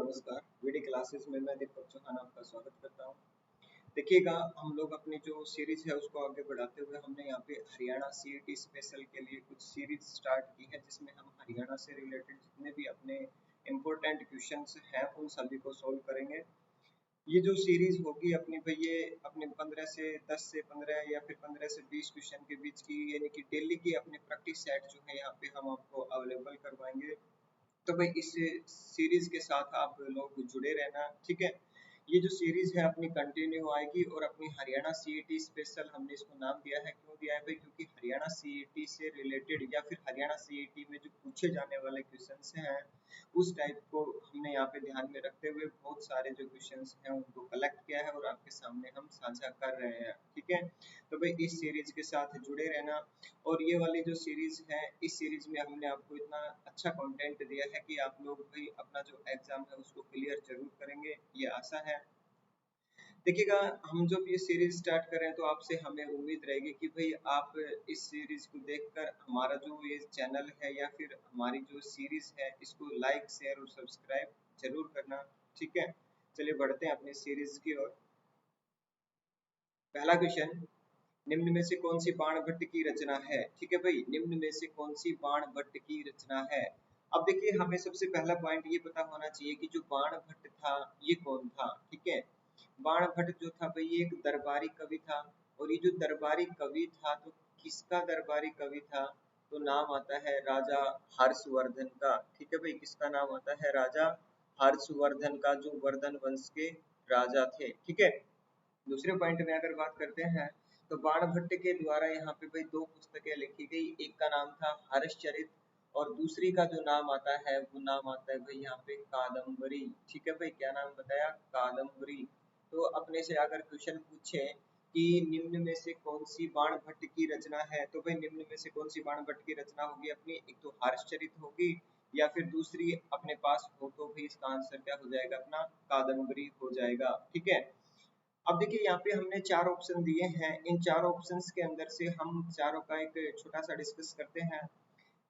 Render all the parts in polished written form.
नमस्कार। Video classes में मैं दीपक चौहान आपका स्वागत करता हूं। देखिएगा, हम लोग अपनी जो सीरीज है उसको आगे बढ़ाते हुए हमने यहाँ पे हरियाणा सीईटी स्पेशल के लिए कुछ सीरीज स्टार्ट की है, जिसमें हम हरियाणा से रिलेटेड जितने भी अपने इम्पोर्टेंट क्वेश्चंस हैं उन सभी को सोल्व करेंगे। ये जो सीरीज होगी अपनी भाई, ये अपने 10 से 15 या फिर 15 से 20 क्वेश्चन के बीच की, यानी कि डेली की अपनी प्रैक्टिस सेट जो है यहाँ पे हम आपको अवेलेबल करवाएंगे। तो भाई इस सीरीज के साथ आप लोग जुड़े रहना, ठीक है। ये जो सीरीज है अपनी कंटिन्यू आएगी और अपनी हरियाणा सीईटी स्पेशल हमने इसको नाम दिया है। क्यों दिया है भाई? क्योंकि हरियाणा सीईटी से रिलेटेड या फिर हरियाणा सीईटी में जो पूछे जाने वाले क्वेश्चंस हैं उस टाइप को हमने यहाँ पे ध्यान में रखते हुए बहुत सारे जो क्वेश्चंस हैं उनको कलेक्ट किया है और आपके सामने हम साझा कर रहे हैं, ठीक है। तो भाई इस सीरीज के साथ जुड़े रहना। और ये वाली जो सीरीज है, इस सीरीज में हमने आपको इतना अच्छा कंटेंट दिया है कि आप लोग भी अपना जो एग्जाम है उसको क्लियर जरूर करेंगे, ये आशा है। देखिएगा, हम जब ये सीरीज स्टार्ट कर रहे हैं तो आपसे हमें उम्मीद रहेगी कि भाई आप इस सीरीज को देखकर हमारा जो ये चैनल है या फिर हमारी जो सीरीज है इसको लाइक शेयर और सब्सक्राइब जरूर करना, ठीक है। चलिए बढ़ते हैं अपनी सीरीज की ओर। पहला क्वेश्चन, निम्न में से कौन सी बाणभट्ट की रचना है? ठीक है भाई, निम्न में से कौन सी बाणभट्ट की रचना है? अब देखिए, हमें सबसे पहला पॉइंट ये पता होना चाहिए कि जो बाणभट्ट था ये कौन था, ठीक है। बाणभट्ट जो था भाई, ये एक दरबारी कवि था। और ये जो दरबारी कवि था तो किसका दरबारी कवि था? तो नाम आता है राजा हर्षवर्धन का, ठीक है भाई। किसका नाम आता है? राजा हर्षवर्धन का, जो वर्धन वंश के राजा थे, ठीक है। दूसरे पॉइंट में अगर बात करते हैं तो बाणभट्ट के द्वारा यहाँ पे भाई दो पुस्तकें लिखी गई। एक का नाम था हर्षचरित और दूसरी का जो नाम आता है वो नाम आता है भाई यहाँ पे कादम्बरी, ठीक है भाई। क्या नाम बताया? कादम्बरी। तो अपने से अगर क्वेश्चन पूछे कि निम्न में से कौन सी बाणभट्ट की रचना है, तो भाई निम्न में से कौन सी बाणभट्ट की रचना होगी अपनी? एक तो हर्षचरित होगी या फिर दूसरी अपने पास हो तो भी इसका आंसर क्या हो जाएगा? अपना कादम्बरी हो जाएगा, ठीक है। अब देखिए, यहाँ पे हमने चार ऑप्शन दिए हैं। इन चार ऑप्शंस के अंदर से हम चारों का एक छोटा सा डिस्कस करते हैं।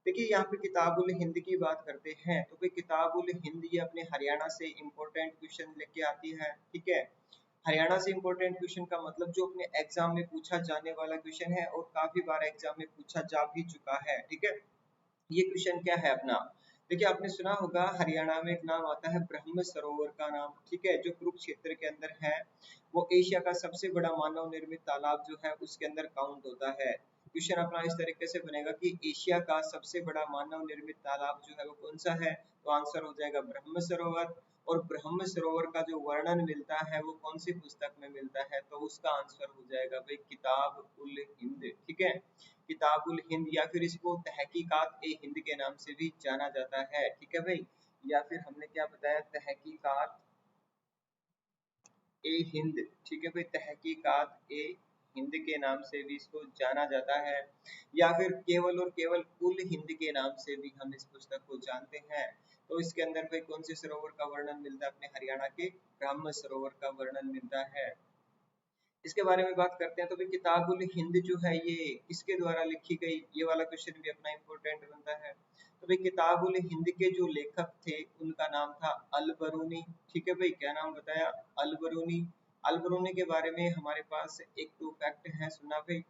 देखिए, यहाँ पे किताबुल हिंद की बात करते हैं तो भाई किताबुल हिंद ये अपने हरियाणा से इम्पोर्टेंट क्वेश्चन लेके आती है, ठीक है। हरियाणा से इम्पोर्टेंट क्वेश्चन का मतलब जो अपने एग्जाम में पूछा जाने वाला क्वेश्चन है और काफी बार एग्जाम में पूछा जा भी चुका है, ठीक है। ये क्वेश्चन क्या है अपना? देखिए, आपने सुना होगा हरियाणा में एक नाम आता है ब्रह्म सरोवर का नाम, ठीक है, जो कुरुक्षेत्र के अंदर है। वो एशिया का सबसे बड़ा मानव निर्मित तालाब जो है उसके अंदर काउंट होता है। क्वेश्चन अपना इस तरीके से बनेगा कि एशिया का सबसे बड़ा मानव निर्मित तालाब जो है वो कौन सा है? तो आंसर हो जाएगा ब्रह्म सरोवर। और ब्रह्म सरोवर का जो वर्णन मिलता है वो कौन सी पुस्तक में मिलता है? तो उसका आंसर हो जाएगा भाई किताब उल हिंद, ठीक है। किताबुल हिंद या फिर इसको तहकीकात ए हिंद के नाम से भी जाना जाता है, ठीक है भाई। या फिर हमने क्या बताया? तहकीकात ए हिंद, ठीक है भाई। तहकीकात ए हिंद के नाम से भी इसको जाना जाता है या फिर केवल और केवल कुल हिंद के नाम से भी हम इस पुस्तक को जानते हैं। तो इसके अंदर भाई कौन से सरोवर का वर्णन मिलता है? अपने हरियाणा के ब्रह्म सरोवर का वर्णन मिलता है। इसके बारे में बात करते हैं तो भाई किताबुल हिंद जो है ये किसके द्वारा लिखी गई? ये वाला क्वेश्चन भी अपना इम्पोर्टेंट बनता है। तो भाई किताबुल हिंद के जो लेखक थे उनका नाम था अलबरूनी, ठीक है भाई। क्या नाम बताया? अलबरूनी। अलबरूनी के बारे में हमारे पास एक दो फैक्ट है, सुनना भाई।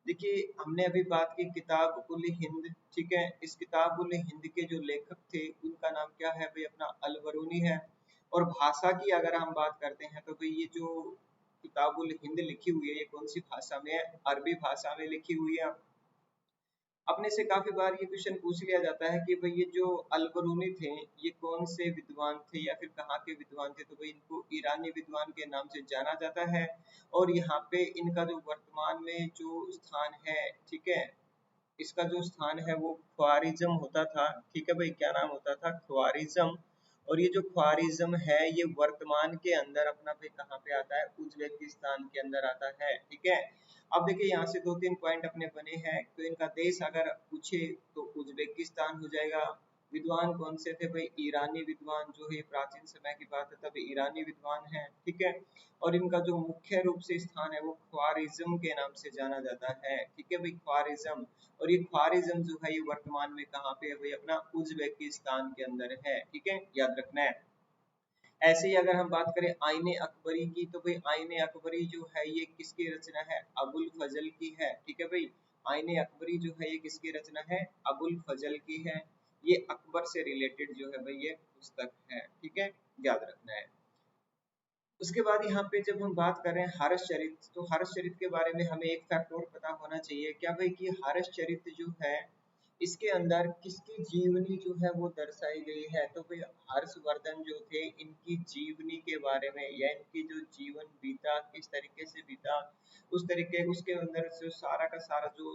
देखिए, हमने अभी बात की किताब उल हिंद, ठीक है। इस किताब उल हिंद के जो लेखक थे उनका नाम क्या है भाई? अपना अलबरूनी है। और भाषा की अगर हम बात करते हैं तो भाई ये जो किताबुल हिंद लिखी हुई है ये कौन सी भाषा में है? अरबी भाषा में लिखी हुई है। अपने से काफी बार ये क्वेश्चन पूछ लिया जाता है कि भाई ये जो अलबरूनी थे ये कौन से विद्वान थे या फिर कहाँ के विद्वान थे? तो भाई इनको ईरानी विद्वान के नाम से जाना जाता है। और यहाँ पे इनका जो वर्तमान में जो स्थान है, ठीक है, इसका जो स्थान है वो ख्वारिज्म होता था, ठीक है भाई। क्या नाम होता था? ख्वारिज्म। और ये जो ख्वारिज्म है ये वर्तमान के अंदर अपना भाई कहाँ पे आता है? उज्बेकिस्तान के अंदर आता है, ठीक है। अब देखिए, यहाँ से दो तीन पॉइंट अपने बने हैं। तो इनका देश अगर पूछे तो उज्बेकिस्तान हो जाएगा। विद्वान कौन से थे भाई? ईरानी विद्वान, जो है प्राचीन समय की बात है तब ईरानी विद्वान है, ठीक है। और इनका जो मुख्य रूप से स्थान है वो ख्वारिज्म के नाम से जाना जाता है, ठीक है भाई, ख्वारिज्म। और ये ख्वारिज्म जो है ये वर्तमान में कहाँ पे है भाई? अपना उज्बेकिस्तान के अंदर है, ठीक है, याद रखना है। ऐसे ही अगर हम बात करें आईने अकबरी की, तो भाई आईने अकबरी जो है ये किसकी रचना है? अबुल फजल की है। ठीक है भाई, आईने अकबरी जो है ये किसकी रचना है? अबुल फजल की है। ये अकबर से रिलेटेड जो है भाई ये पुस्तक है। ठीक है, याद रखना है। उसके बाद यहाँ पे जब हम बात कर रहे हैं हर्षचरित, तो हर्षचरित के बारे में हमें एक फैक्ट और पता होना चाहिए क्या भाई, कि हर्षचरित जो है इसके अंदर किसकी जीवनी जो है वो दर्शाई गई है? तो भाई हर्षवर्धन जो थे इनकी जीवनी के बारे में, या इनकी जो जीवन बीता किस तरीके से बीता, उस तरीके उसके अंदर जो सारा का सारा जो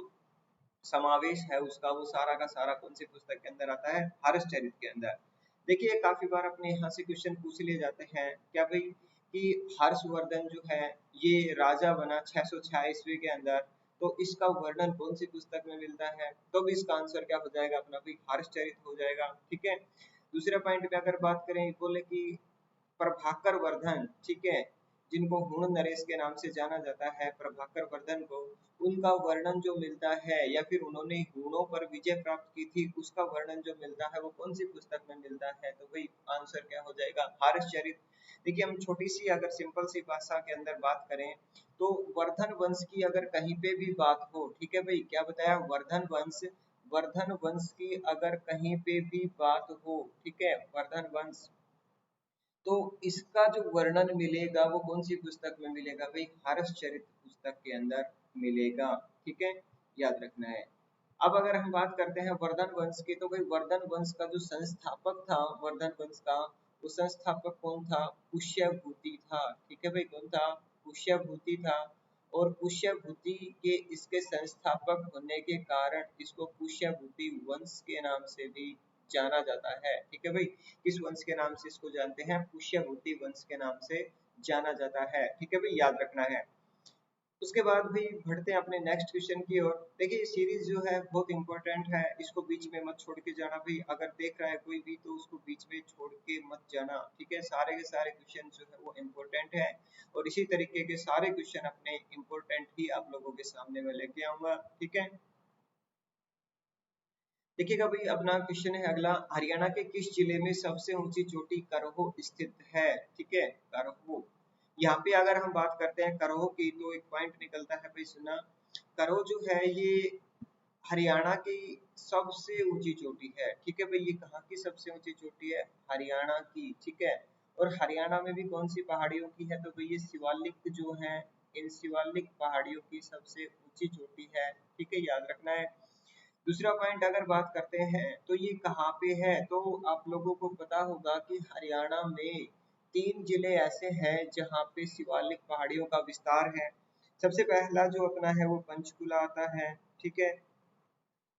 समावेश है उसका, वो सारा का सारा कौन सी पुस्तक के अंदर आता है? हर्षचरित के अंदर। देखिए काफी बार अपने यहाँ से क्वेश्चन पूछ लिए जाते हैं क्या भाई, कि हर्षवर्धन जो है ये राजा बना 606 ईस्वी के अंदर, तो इसका वर्णन कौन सी पुस्तक में मिलता है? तो भी इसका आंसर क्या हो जाएगा अपना भाई? हर्षचरित हो जाएगा। ठीक है, दूसरे पॉइंट पे अगर बात करें, बोले कि प्रभाकर वर्धन, ठीक है, जिनको हुण नरेश के नाम से जाना जाता है, प्रभाकर वर्धन को, उनका वर्णन जो मिलता है, या फिर उन्होंने हुणों पर विजय प्राप्त की थी, उसका वर्णन जो मिलता है वो कौन सी पुस्तक में मिलता है? तो भाई आंसर क्या हो जाएगा? हर्षचरित। देखिए हम छोटी सी अगर सिंपल सी भाषा के अंदर बात करें, तो वर्धन वंश की अगर कहीं पे भी बात हो, ठीक है भाई, क्या बताया? वर्धन वंश, वर्धन वंश की अगर कहीं पे भी बात हो, ठीक है, वर्धन वंश, तो इसका जो वर्णन मिलेगा वो कौन सी पुस्तक में मिलेगा भाई? हर्षचरित पुस्तक के अंदर मिलेगा। ठीक है, याद रखना है। अब अगर हम बात करते हैं वर्धन वंश की, तो भाई वर्धन वंश का जो संस्थापक था वर्धन वंश का, वो संस्थापक कौन था? पुष्यभूति था। ठीक है भाई, कौन था? पुष्यभूति था। और पुष्यभूति के इसके संस्थापक होने के कारण इसको पुष्यभूति वंश के नाम से भी जाना जाता है। ठीक है भाई, किस वंश के नाम से इसको जानते हैं? पुष्यभूति वंश के नाम से जाना जाता है। ठीक है भाई, याद रखना है। उसके बाद भी बढ़ते हैं अपने नेक्स्ट क्वेश्चन की ओर। देखिए ये सीरीज जो है बहुत इंपॉर्टेंट है, इसको बीच में मत छोड़ के जाना भाई। अगर देख रहा है कोई भी तो उसको बीच में छोड़ के मत जाना। ठीक है, सारे के सारे क्वेश्चन जो है वो इम्पोर्टेंट है, और इसी तरीके के सारे क्वेश्चन अपने इम्पोर्टेंट ही आप लोगों के सामने में लेके आऊंगा। ठीक है, देखिएगा भाई अपना क्वेश्चन है अगला, हरियाणा के किस जिले में सबसे ऊंची चोटी करहो स्थित है? ठीक है, करहो। यहाँ पे अगर हम बात करते हैं करहो की, तो एक पॉइंट निकलता है भाई, सुना, करहो जो है ये हरियाणा की सबसे ऊंची चोटी है। ठीक है भाई, ये कहाँ की सबसे ऊंची चोटी है? हरियाणा की। ठीक है, और हरियाणा में भी कौन सी पहाड़ियों की है? तो भाई ये शिवालिक जो है, इन शिवालिक पहाड़ियों की सबसे ऊंची चोटी है। ठीक है, याद रखना है। दूसरा पॉइंट अगर बात करते हैं तो ये कहाँ पे है, तो आप लोगों को पता होगा कि हरियाणा में 3 जिले ऐसे हैं जहाँ पे शिवालिक पहाड़ियों का विस्तार है। सबसे पहला जो अपना है वो पंचकुला आता है। ठीक है,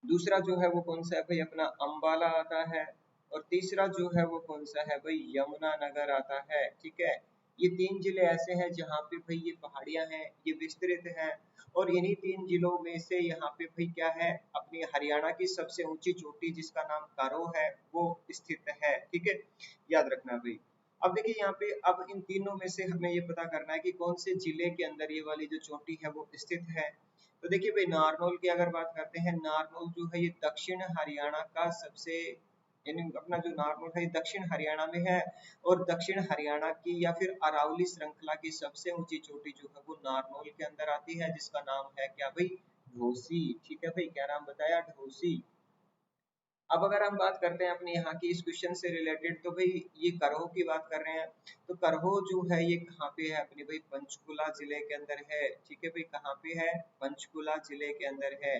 दूसरा जो है वो कौन सा है भाई? अपना अंबाला आता है। और तीसरा जो है वो कौन सा है भाई? यमुनानगर आता है। ठीक है, ये 3 जिले ऐसे हैं जहाँ पे भाई ये पहाड़ियां हैं, ये विस्तृत हैं, और इन्हीं 3 जिलों में से यहाँ पे भाई क्या है? अपनी हरियाणा की सबसे ऊंची चोटी जिसका नाम कारो है वो स्थित है। ठीक है, याद रखना भाई। अब देखिए यहाँ पे, अब इन तीनों में से हमें ये पता करना है कि कौन से जिले के अंदर ये वाली जो चोटी है वो स्थित है। तो देखिए भाई नारनौल की अगर बात करते हैं, नारनौल जो है ये दक्षिण हरियाणा का सबसे, यानी अपना जो नारनौल है ये दक्षिण हरियाणा में है, और दक्षिण हरियाणा की या फिर अरावली श्रृंखला की सबसे ऊंची चोटी जो है वो नारनौल के अंदर आती है, जिसका नाम है क्या भाई? ढोसी। ठीक है भाई, क्या नाम बताया? ढोसी। अब अगर हम बात करते हैं अपने यहाँ की इस क्वेश्चन से रिलेटेड, तो भाई ये करहो की बात कर रहे हैं, तो करहो जो है ये कहाँ पे है अपने भाई? पंचकुला जिले के अंदर है। ठीक है भाई, कहाँ पे है? पंचकुला जिले के अंदर है।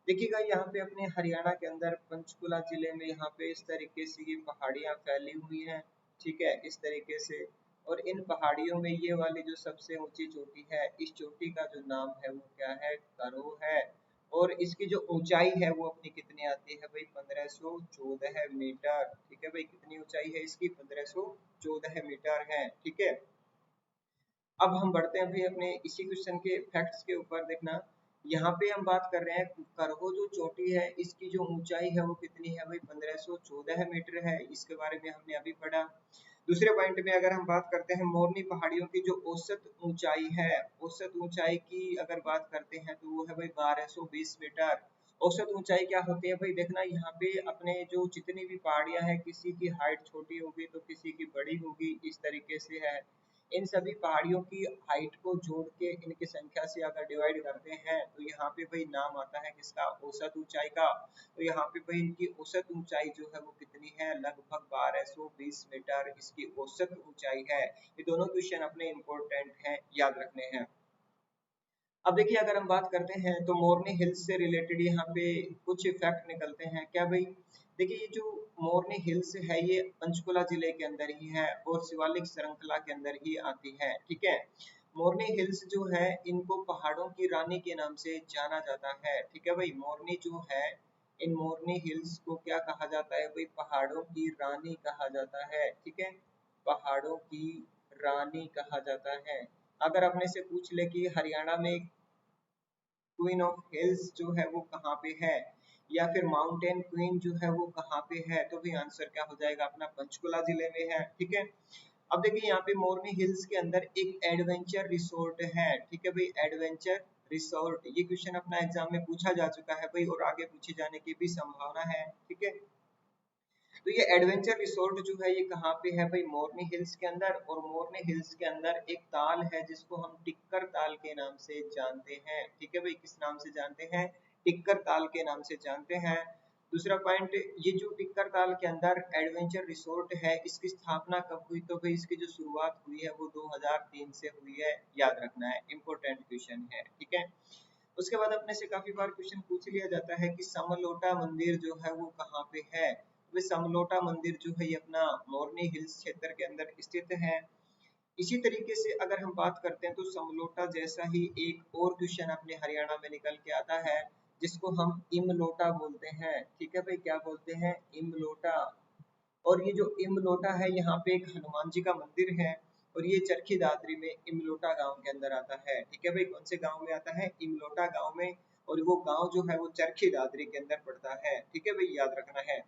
देखिएगा यहाँ पे अपने हरियाणा के अंदर पंचकुला जिले में यहाँ पे इस तरीके से ये पहाड़ियाँ फैली हुई हैं। ठीक है, इस तरीके से, और इन पहाड़ियों में ये वाली जो सबसे ऊंची चोटी है, इस चोटी का जो नाम है वो क्या है? करहो है। और इसकी जो ऊंचाई है वो अपनी कितनी आती है भाई? 1514 मीटर। ठीक है भाई, कितनी ऊंचाई है इसकी? 1514 मीटर है। ठीक है, अब हम बढ़ते हैं भाई अपने इसी क्वेश्चन के फैक्ट्स के ऊपर। देखना, यहाँ पे हम बात कर रहे हैं करहो जो चोटी है इसकी जो ऊंचाई है वो कितनी है भाई? 1514 मीटर है। इसके बारे में हमने अभी पढ़ा। दूसरे पॉइंट में अगर हम बात करते हैं मोरनी पहाड़ियों की जो औसत ऊंचाई है, औसत ऊंचाई की अगर बात करते हैं तो वो है भाई 1220 मीटर। औसत ऊंचाई क्या होती है भाई, देखना यहाँ पे अपने जो जितनी भी पहाड़ियां हैं, किसी की हाइट छोटी होगी तो किसी की बड़ी होगी, इस तरीके से है। इन सभी पहाड़ियों की हाइट को जोड़ के इनकी संख्या से अगर डिवाइड करते हैं तो यहाँ पे भाई नाम आता है किसका, औसत ऊंचाई का। तो यहाँ पे भाई इनकी औसत ऊंचाई जो है वो कितनी है, लगभग 1220 मीटर इसकी औसत ऊंचाई है। ये दोनों क्वेश्चन अपने इम्पोर्टेंट हैं, याद रखने हैं। अब देखिए अगर हम बात करते हैं तो मोरनी हिल्स से रिलेटेड यहाँ पे कुछ फैक्ट निकलते हैं क्या भाई। देखिए ये जो मोरनी हिल्स है ये पंचकुला जिले के अंदर ही है और शिवालिक श्रृंखला के अंदर ही आती है, ठीक है। मोरनी हिल्स जो है इनको पहाड़ों की रानी के नाम से जाना जाता है, ठीक है भाई। मोरनी जो है, इन मोरनी हिल्स को क्या कहा जाता है भाई, पहाड़ों की रानी कहा जाता है, ठीक है। पहाड़ों की रानी कहा जाता है। अगर अपने से पूछ ले कि हरियाणा में क्वीन ऑफ हिल्स जो है वो कहाँ पे है, या फिर माउंटेन क्वीन जो है वो कहाँ पे है, तो भी आंसर क्या हो जाएगा अपना, पंचकुला जिले में है, ठीक है। अब देखिए यहाँ पे मोरनी हिल्स के अंदर एक एडवेंचर रिसोर्ट है, ठीक है भाई, एडवेंचर रिसोर्ट। ये क्वेश्चन अपना एग्जाम में पूछा जा चुका है भाई और आगे पूछे जाने की भी संभावना है, ठीक है। तो ये एडवेंचर रिसोर्ट जो है ये कहाँ पे है भाई, मोरनी हिल्स के अंदर। और मोरनी हिल्स के अंदर एक ताल है जिसको हम टिक्कर ताल के नाम से जानते हैं, ठीक है भाई। किस नाम से जानते हैं, टिक्कर ताल के नाम से जानते हैं। दूसरा पॉइंट, ये जो टिक्कर ताल के अंदर एडवेंचर रिसोर्ट है इसकी स्थापना कब हुई, तो भाई इसकी जो शुरुआत हुई है वो 2003 से हुई है, याद रखना है, इंपॉर्टेंट क्वेश्चन है, ठीक है। उसके बाद अपने से काफी बार क्वेश्चन पूछ लिया जाता है कि समलोटा मंदिर जो है वो कहाँ पे है। वे समलोटा मंदिर जो है ये अपना मोरनी हिल्स क्षेत्र के अंदर स्थित है। इसी तरीके से अगर हम बात करते हैं तो समलोटा जैसा ही एक और क्वेश्चन अपने हरियाणा में निकल के आता है जिसको हम इमलोटा बोलते हैं, ठीक है भाई, क्या बोलते हैं, इमलोटा। और ये जो इमलोटा है यहाँ पे एक हनुमान जी का मंदिर है और ये चरखी दादरी में इमलोटा गांव के अंदर आता है, ठीक है भाई। कौन से गांव में आता है, इमलोटा गांव में। और वो गांव जो है वो चरखी दादरी के अंदर पड़ता है, ठीक है भाई, याद रखना है।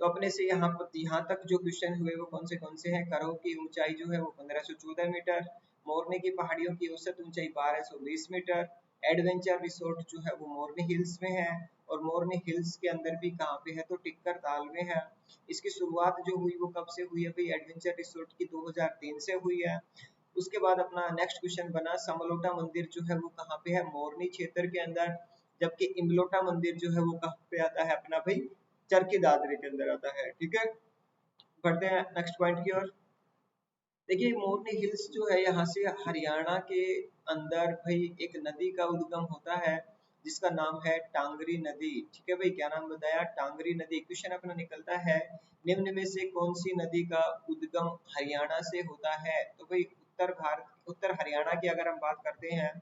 तो अपने से यहाँ पर यहाँ तक जो क्वेश्चन हुए वो कौन से हैं, करो की ऊंचाई जो है वो 1514 मीटर, मोरनी की पहाड़ियों की औसत ऊंचाई 1220 मीटर, एडवेंचर रिसोर्ट जो है वो मोरनी हिल्स में है। और मोरनी हिल्स के अंदर भी कहाँ पे है, तो टिक्कर ताल में है। इसकी शुरुआत जो हुई वो कब से हुई है भाई, एडवेंचर रिसोर्ट की 2003 से हुई है। उसके बाद अपना नेक्स्ट क्वेश्चन बना, समलोटा मंदिर जो है वो कहाँ पे है, मोरनी क्षेत्र के अंदर। जबकि इमलोटा मंदिर जो है वो कहाँ पे आता है अपना भाई, चरखी दादरी के अंदर आता है, ठीक है। बढ़ते हैं नेक्स्ट पॉइंट की ओर। देखिए मोरनी हिल्स जो है यहाँ से हरियाणा के अंदर भाई एक नदी का उद्गम होता है जिसका नाम है टांगरी नदी, ठीक है भाई, क्या नाम बताया, टांगरी नदी। क्वेश्चन अपना निकलता है निम्न में से कौन सी नदी का उद्गम हरियाणा से होता है, तो भाई उत्तर हरियाणा की अगर हम बात करते हैं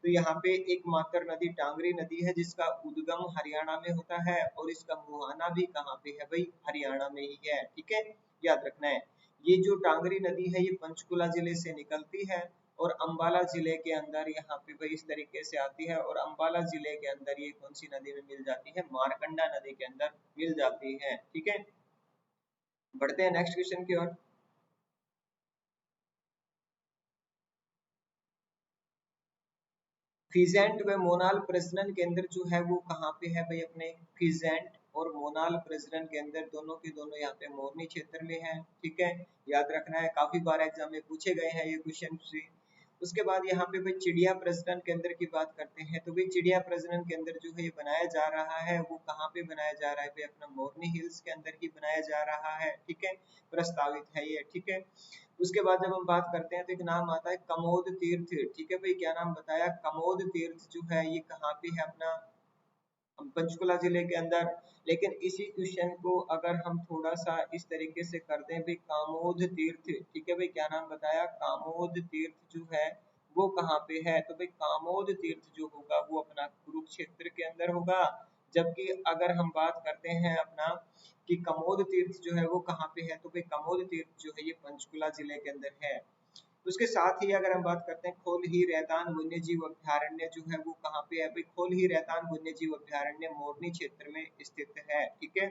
तो यहाँ पे एकमात्र नदी टांगरी नदी है जिसका उद्गम हरियाणा में होता है और इसका मुहाना भी कहाँ पे है भाई, हरियाणा में ही है, ठीक है, याद रखना है। ये जो टांगरी नदी है ये पंचकुला जिले से निकलती है और अंबाला जिले के अंदर यहाँ पे भाई इस तरीके से आती है। और अंबाला जिले के अंदर ये कौन सी नदी में मिल जाती है, मारकंडा नदी के अंदर मिल जाती है, ठीक है। बढ़ते हैं नेक्स्ट क्वेश्चन की ओर। फिजेंट व मोनाल प्रजनन केंद्र जो है वो कहाँ पे है भाई, अपने फिजेंट और मोनाल प्रजनन केंद्र दोनों के दोनों यहाँ पे मोरनी क्षेत्र में है, ठीक है, याद रखना है, काफी बार एग्जाम में पूछे गए हैं ये क्वेश्चन से। उसके बाद यहाँ पे भाई चिड़िया प्रजनन केंद्र की बात करते हैं तो भाई चिड़िया प्रजनन केंद्र जो है ये बनाया जा रहा है वो कहाँ पे बनाया जा रहा है भाई, अपना मोरनी हिल्स के अंदर ही बनाया जा रहा है, ठीक है, प्रस्तावित है ये, ठीक है। उसके बाद जब हम बात करते हैं तो एक नाम आता है कमोद तीर्थ, ठीक है भाई, क्या नाम बताया, कमोद तीर्थ जो है ये कहाँ पे है अपना, पंचकुला जिले के अंदर। लेकिन इसी क्वेश्चन को अगर हम थोड़ा सा इस तरीके से कर दें भाई, कामोद तीर्थ, ठीक है भाई, क्या नाम बताया, कामोद तीर्थ जो है वो कहाँ पे है, तो भाई कामोद तीर्थ जो होगा वो अपना कुरुक्षेत्र के अंदर होगा। जबकि अगर हम बात करते हैं अपना कि कमोद तीर्थ जो है वो कहाँ पे है, तो भाई कमोद तीर्थ जो है ये पंचकुला जिले के अंदर है। उसके साथ ही अगर हम बात करते हैं खोलही रैतान वन्य जीव अभ्यारण्य जो है वो कहाँ पे है भाई, खोलही रैतान वन्य जीव अभ्यारण्य मोरनी क्षेत्र में स्थित है, ठीक है।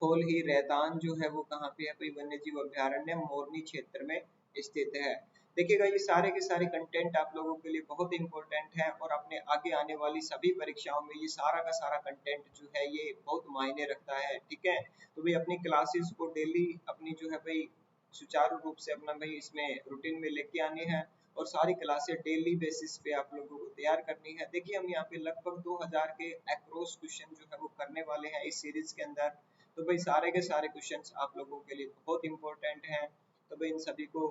खोलही रैतान जो है वो कहाँ पे है भाई, वन्य जीव अभ्यारण्य मोरनी क्षेत्र में स्थित है। देखिएगा ये सारे के सारे कंटेंट आप लोगों के लिए बहुत इंपॉर्टेंट है और अपने आगे आने वाली सभी परीक्षाओं में ये सारा का सारा कंटेंट जो है ये बहुत मायने रखता है, ठीक है। तो भाई अपनी क्लासेस को डेली अपनी जो है भाई सुचारू रूप से अपना भाई इसमें रूटीन में लेके आनी है और सारी क्लासें डेली बेसिस पे आप लोगों को तैयार करनी है। देखिए हम यहाँ पे लगभग 2000 के अक्रॉस क्वेश्चन जो है वो करने वाले हैं इस सीरीज के अंदर। तो भाई सारे के सारे क्वेश्चंस आप लोगों के लिए बहुत इंपॉर्टेंट हैं। तो भाई इन सभी को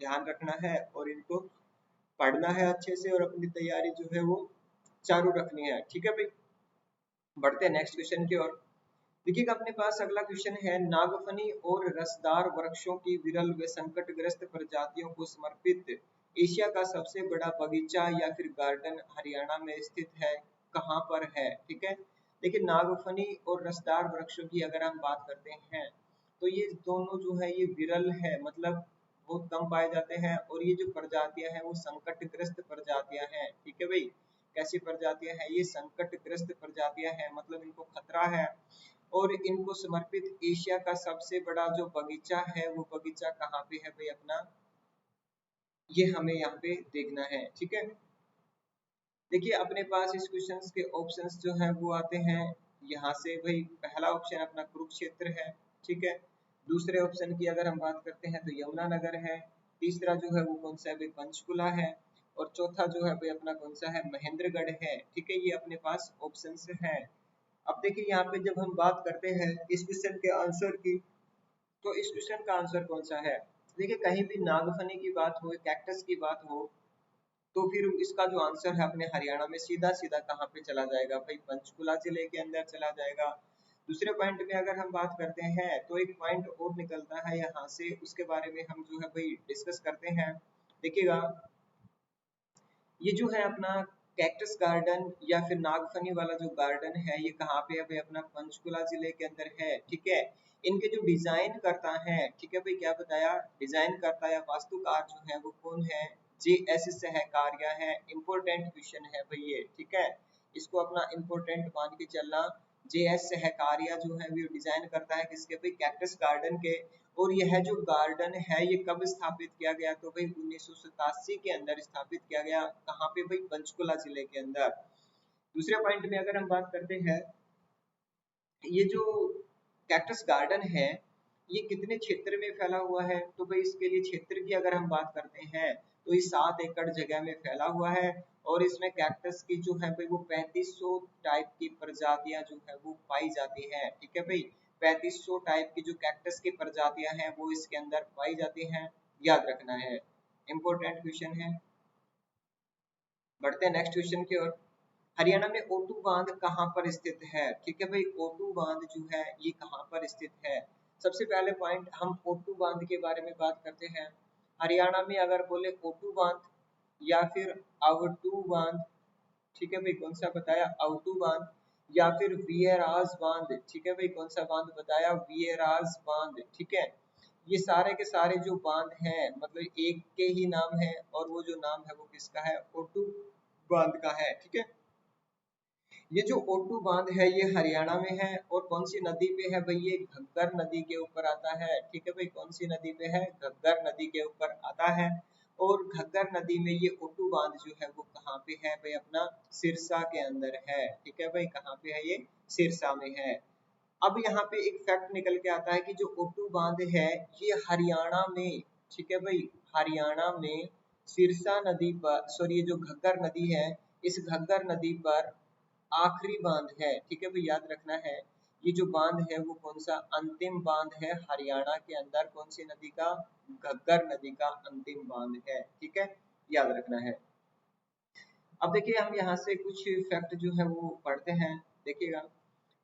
ध्यान रखना है और इनको पढ़ना है अच्छे से और अपनी तैयारी जो है वो चालू रखनी है, ठीक है भाई। बढ़ते हैं नेक्स्ट क्वेश्चन की ओर। देखिएगा अपने पास अगला क्वेश्चन है, नागफनी और रसदार वृक्षों की विरल व संकटग्रस्त प्रजातियों को समर्पित एशिया का सबसे बड़ा बगीचा या फिर गार्डन हरियाणा में स्थित है, कहाँ पर है, ठीक है। देखिए नागफनी और रसदार वृक्षों की अगर हम बात करते हैं तो ये दोनों जो है ये विरल है, मतलब बहुत कम पाए जाते हैं और ये जो प्रजातियां हैं वो संकटग्रस्त प्रजातियां हैं, ठीक है भाई। कैसी प्रजातियां हैं ये? संकटग्रस्त प्रजातियां हैं, मतलब इनको खतरा है। और इनको समर्पित एशिया का सबसे बड़ा जो बगीचा है वो बगीचा कहाँ पे है भाई अपना, ये हमें यहाँ पे देखना है, ठीक है। देखिए अपने पास इस क्वेश्चन के ऑप्शंस जो है वो आते हैं यहाँ से भाई। पहला ऑप्शन अपना कुरुक्षेत्र है, ठीक है। दूसरे ऑप्शन की अगर हम बात करते हैं तो यमुनानगर है। तीसरा जो है वो कौन सा है भाई? पंचकुला है। और चौथा जो है भाई अपना कौन सा है? महेंद्रगढ़ है, ठीक है। ये अपने पास ऑप्शंस है। अब देखिए यहाँ पे जब हम बात करते हैं इस क्वेश्चन के आंसर की, तो इस क्वेश्चन का आंसर कौन सा है? देखिए कहीं भी नागफनी की बात हो, कैक्टस की बात हो, तो फिर इसका जो आंसर है अपने हरियाणा में सीधा सीधा कहाँ पे चला जाएगा भाई? पंचकुला जिले के अंदर चला जाएगा। दूसरे पॉइंट में अगर हम बात करते हैं तो एक पॉइंट और निकलता है यहाँ से, उसके बारे में हम जो है भाई डिस्कस करते हैं। देखिएगा ये जो है अपना कैक्टस गार्डन या फिर नागफनी वाला जो गार्डन है ये कहाँ पे है भाई? अपना पंचकुला जिले के अंदर है, ठीक है। इनके जो डिजाइन करता है, ठीक है भाई, क्या बताया? डिजाइन करता है वास्तुकार जो है वो कौन है? JS सहकारिया है। इंपॉर्टेंट क्वेश्चन है भाई ये, ठीक है। इसको अपना इंपॉर्टेंट मान के चलना। JS सहकारिया जो है वो डिजाइन करता है किसके भाई? कैक्टस गार्डन के। और यह जो गार्डन है ये कब स्थापित किया गया? तो भाई 1987 के अंदर स्थापित किया गया। कहाँ पे भाई? पंचकुला जिले के अंदर। दूसरे पॉइंट में अगर हम बात करते हैं, ये जो कैक्टस गार्डन है ये कितने क्षेत्र में फैला हुआ है? तो भाई इसके लिए क्षेत्र की अगर हम बात करते हैं तो ये 7 एकड़ जगह में फैला हुआ है। और इसमें कैक्टस की जो है भाई वो 3500 टाइप की प्रजातियां जो है वो पाई जाती है, ठीक है भाई। 3500 टाइप की जो कैक्टस की प्रजातियां हैं वो इसके अंदर पाई जाती हैं, याद रखना है। इंपॉर्टेंट क्वेश्चन है। बढ़ते हैं नेक्स्ट क्वेश्चन की ओर। हरियाणा में ओटू बांध कहाँ पर स्थित है? ठीक है भाई, ओटू बांध जो है ये कहाँ पर स्थित है? सबसे पहले पॉइंट हम ओटू बांध के बारे में बात करते हैं। हरियाणा में अगर बोले ओटू बांध या फिर अवटू बांध, ठीक है भाई, कौन सा बताया? अवटू बांध या फिर वीयराज बांध, ठीक है भाई, कौन सा बांध बताया? वीयराज बांध, ठीक है। ये सारे के सारे जो बांध हैं मतलब एक के ही नाम है और वो जो नाम है वो किसका है? ओटू बांध का है, ठीक है। ये जो ओटू बांध है ये हरियाणा में है और कौन सी नदी पे है भाई? ये घग्गर नदी के ऊपर आता है, ठीक है भाई। कौन सी नदी पे है? घग्गर नदी के ऊपर आता है। और घग्गर नदी में ये ओटू बांध जो है वो कहाँ पे है भाई? अपना सिरसा के अंदर है, ठीक है भाई। कहाँ पे है ये? सिरसा में है। अब यहाँ पे एक फैक्ट निकल के आता है कि जो ओटू बांध है ये हरियाणा में, ठीक है भाई, हरियाणा में सिरसा नदी पर, सॉरी ये जो घग्गर नदी है इस घग्गर नदी पर आखिरी बांध है, ठीक है भाई, याद रखना है। ये जो बांध है वो कौन सा? अंतिम बांध है हरियाणा के अंदर। कौन सी नदी का? घग्गर नदी का अंतिम बांध है, ठीक है, याद रखना है। अब देखिए हम यहाँ से कुछ फैक्ट जो है वो पढ़ते हैं। देखिएगा